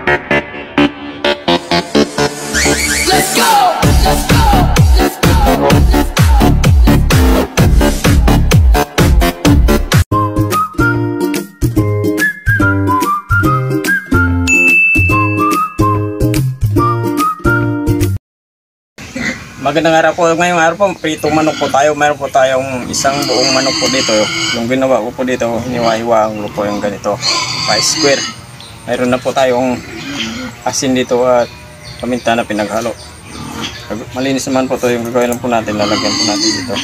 Let's go! Let's go! Let's go! Magandang araw po. Ngayong araw po, pritong manok po tayo. Meron po tayong isang buong manok po dito. Yung ginawa ko po dito, hiniwa-hiwaan ko po yung ganito, 5 square. Mayroon na po tayong asin dito at paminta na pinaghalo. Malinis naman po ito. Yung gagawin lang po natin, lalagyan po natin dito.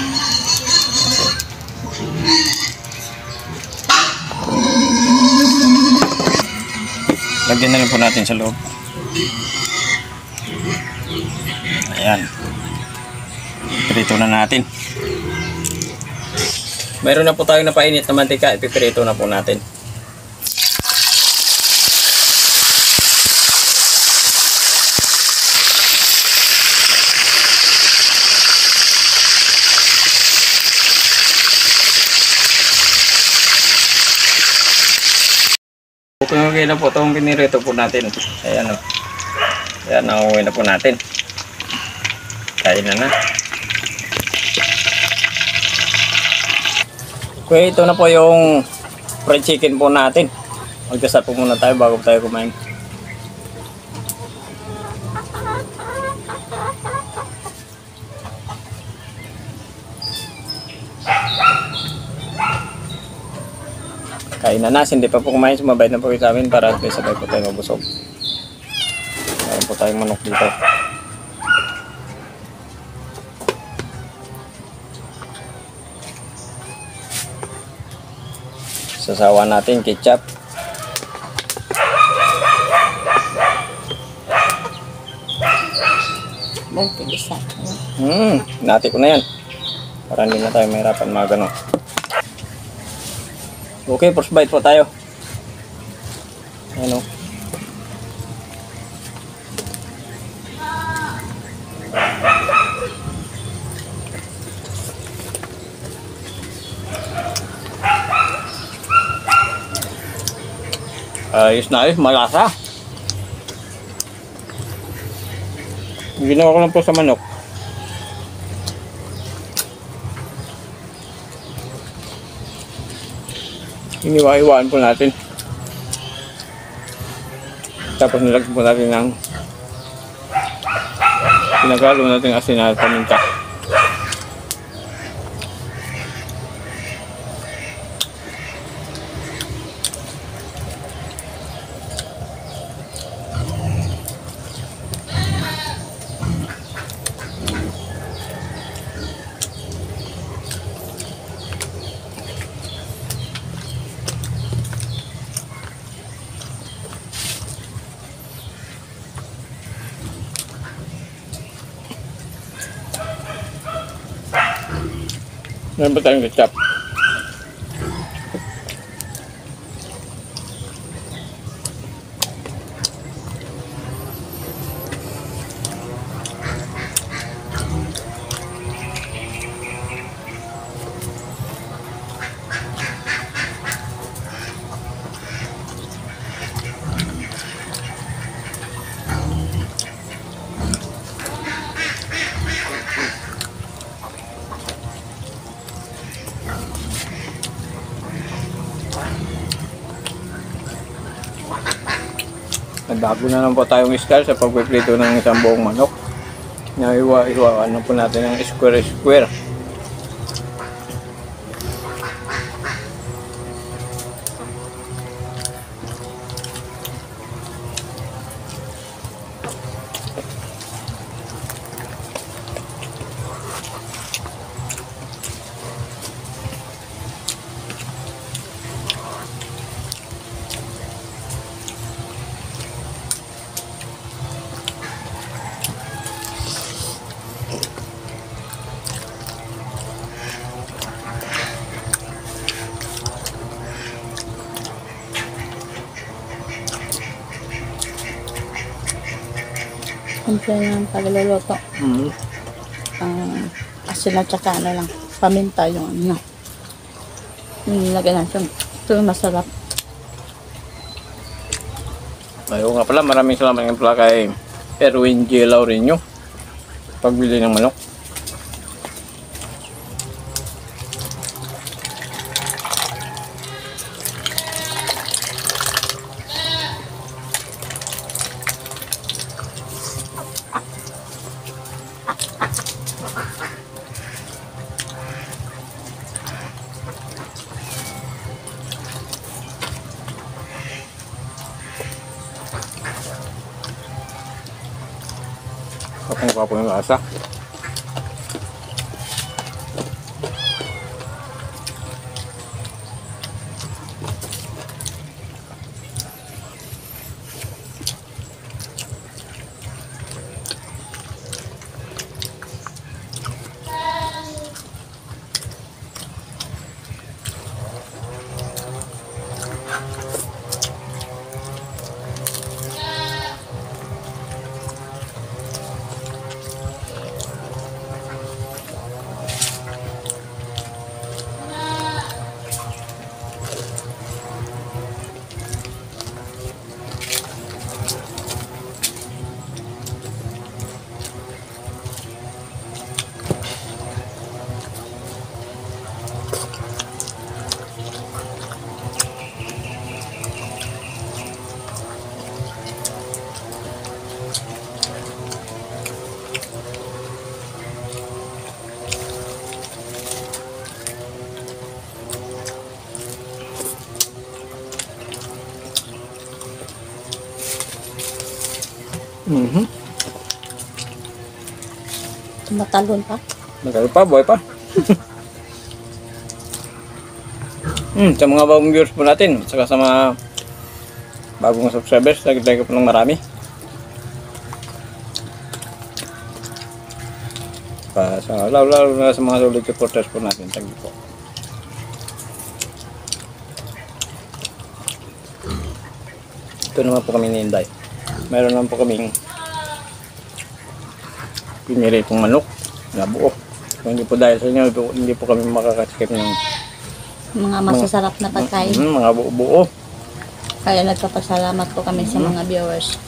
Lagyan na rin po natin sa loob. Ayan. Prito na natin. Mayroon na po tayong napainit na mantika. Ipiprito na po natin. Okay na po itong pinirito po natin. Ayan o. Ayan, nauwi na po natin. Kain na. Okay, ito na po yung fried chicken po natin. Magdasal po muna tayo bago tayo kumain. Kain na, hindi pa po kumain, sumabay na po kayo sa amin para sabay po tayo mabusog. Mayroon po tayong manok dito. Sasawa natin ketchup. Nati ko na yan. Para hindi na tayo mahirapan mga ganun. Okay, first bite po tayo. Ayan o. Ayos na ayos, malasa. Ginawa ko lang po sa manok. Iniwa-iwaan po natin. Tapos nilagyan po natin ng pinagalo natin asin at paminta. Meron ba tayong ketchup? Nagbago na lang po tayong style sa pagpiprito ng isang buong manok. Naiwa-iwaan na po natin ng square-square. Simple ng pagluluto. Asin at saka ano lang, paminta yung ano. Nilagyan natin. Ito yung masarap. Ayaw nga pala, maraming salamat nga pala kay Erwin G. Laureño pagbili ng manok. Kapong-kapong yung lasa. Matalon pa. Magkano pa, buhay pa. Sa mga bagong viewers po natin, saka sa mga bagong subscribers, lagi ko po ng marami. Lalo na sa mga solid supporters po natin, thank you po. Ito naman po kami ni-Inday. Meron naman po kaming pinili itong manok na buo. Kung hindi po dahil sa inyo, hindi po kami makakaskip ng Mga masasarap na pagkain. mga buo. Kaya nagpapasalamat po kami sa mga viewers.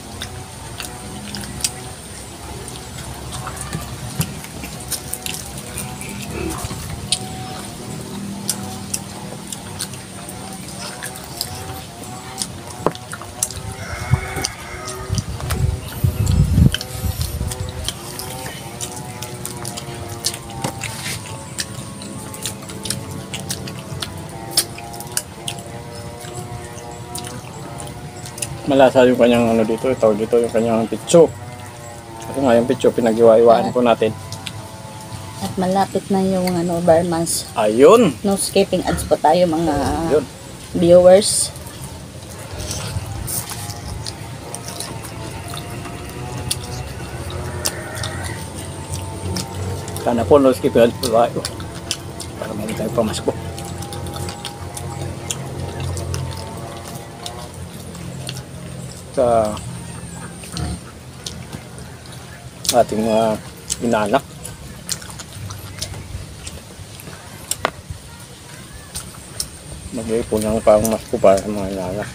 Malasa yung kanyang ano dito, tawag dito yung kanyang pitso. Kasi nga yung pitso pinag-iwa-iwaan po natin. At malapit na yung Barmans. Ayun! No skipping ads po tayo mga Ayun. viewers. Sana po no skip yan po tayo. Para may tayo pamasko. Sa ating mga inanak. Mag-iipon ng pangmasko para sa mga inanak.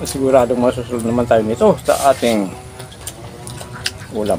Siguradong masusunod naman tayo nito sa ating ulam.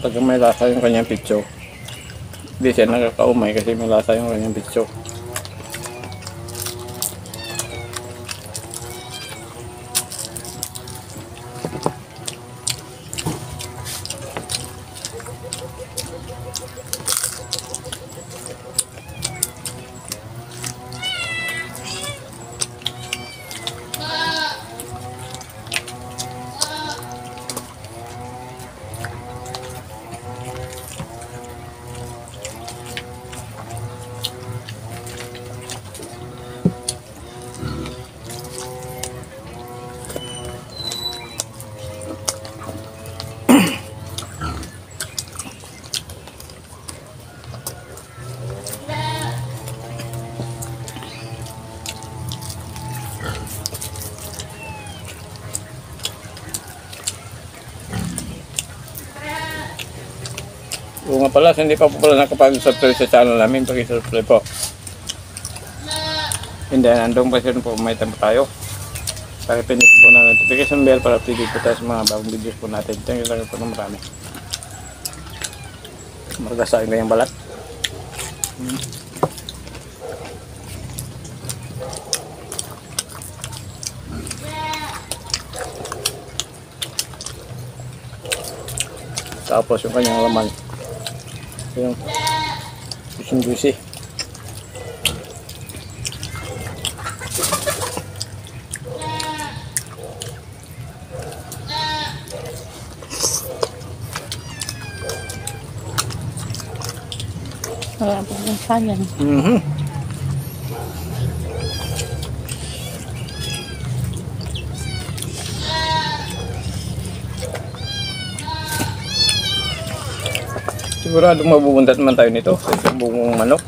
Kapag may lasa yung kanyang pitso, hindi siya nakakaumay kasi may lasa yung kanyang pitso. Oo nga pala, hindi pa po pala nakapag-subscribe sa channel namin, pag-subscribe po. Hindi, nandong pa siya po, may tempo tayo. Pakipindot po ng notification bell para update po tayo sa mga bagong videos po natin. Thank you lang po ng marami. Margasain ko yung balat. Tapos yung kanyang laman. Yung juicy. Wala po ng kanin. Siguradong mabubuntat man tayo nito sa isang buong manok.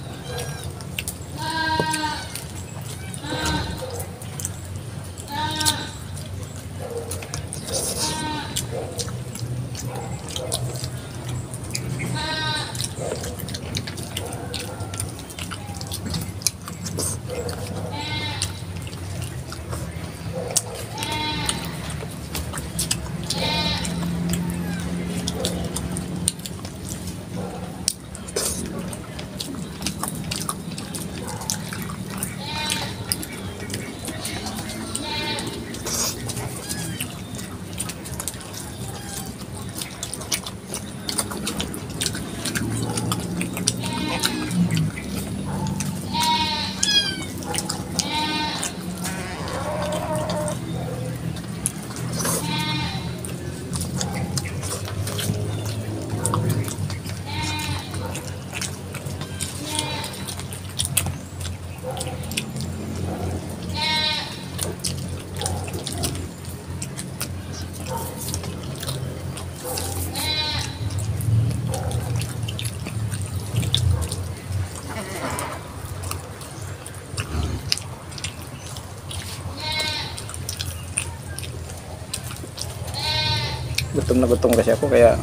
Gutom na gutom kasi ako kaya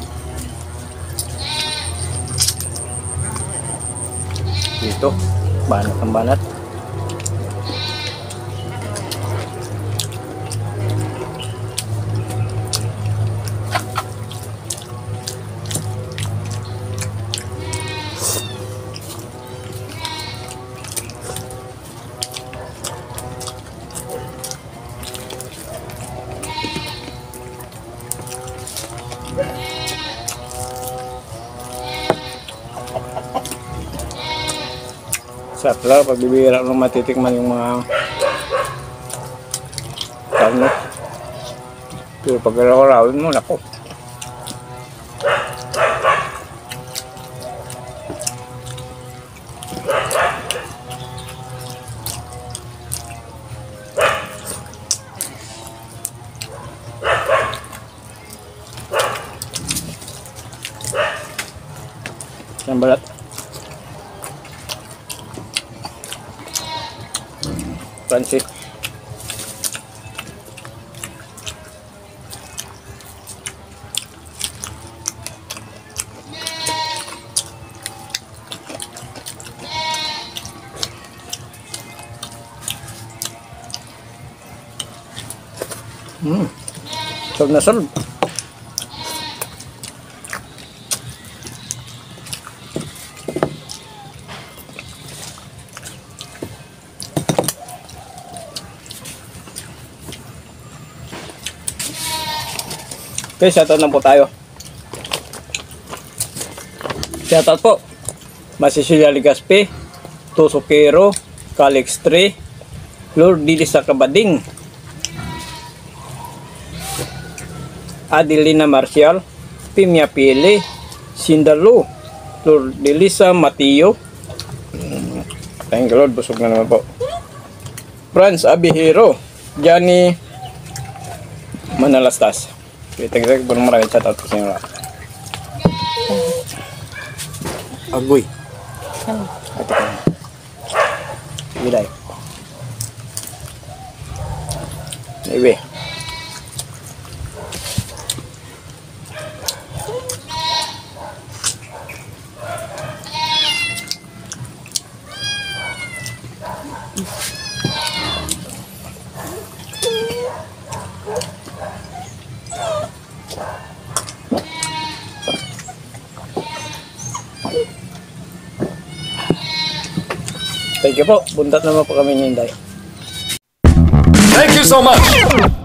dito banat ang banat. Sarap lang pag bibihira lang matitikman yung mga karne. Pero pag araw-arawin mo, nako. Ang balat. Crunchy. Solve na solve. Okay, shoutout na po tayo. Shoutout po. Masisilia Ligaspe, Tusukero, Calix 3, Lord Dilisa Kabading, Adelina Marcial, Pimia Pili, Sindalu, Lord Dilisa Matio. Thank you Lord, busog na naman po. Franz Abihiro, Johnny Manalastas. Thank you po, maraming shoutout po sa inyo lahat. Agoy. Ito ko. Gilay. Iwi. Thank you po. Buntat naman po kami ninday. Thank you so much.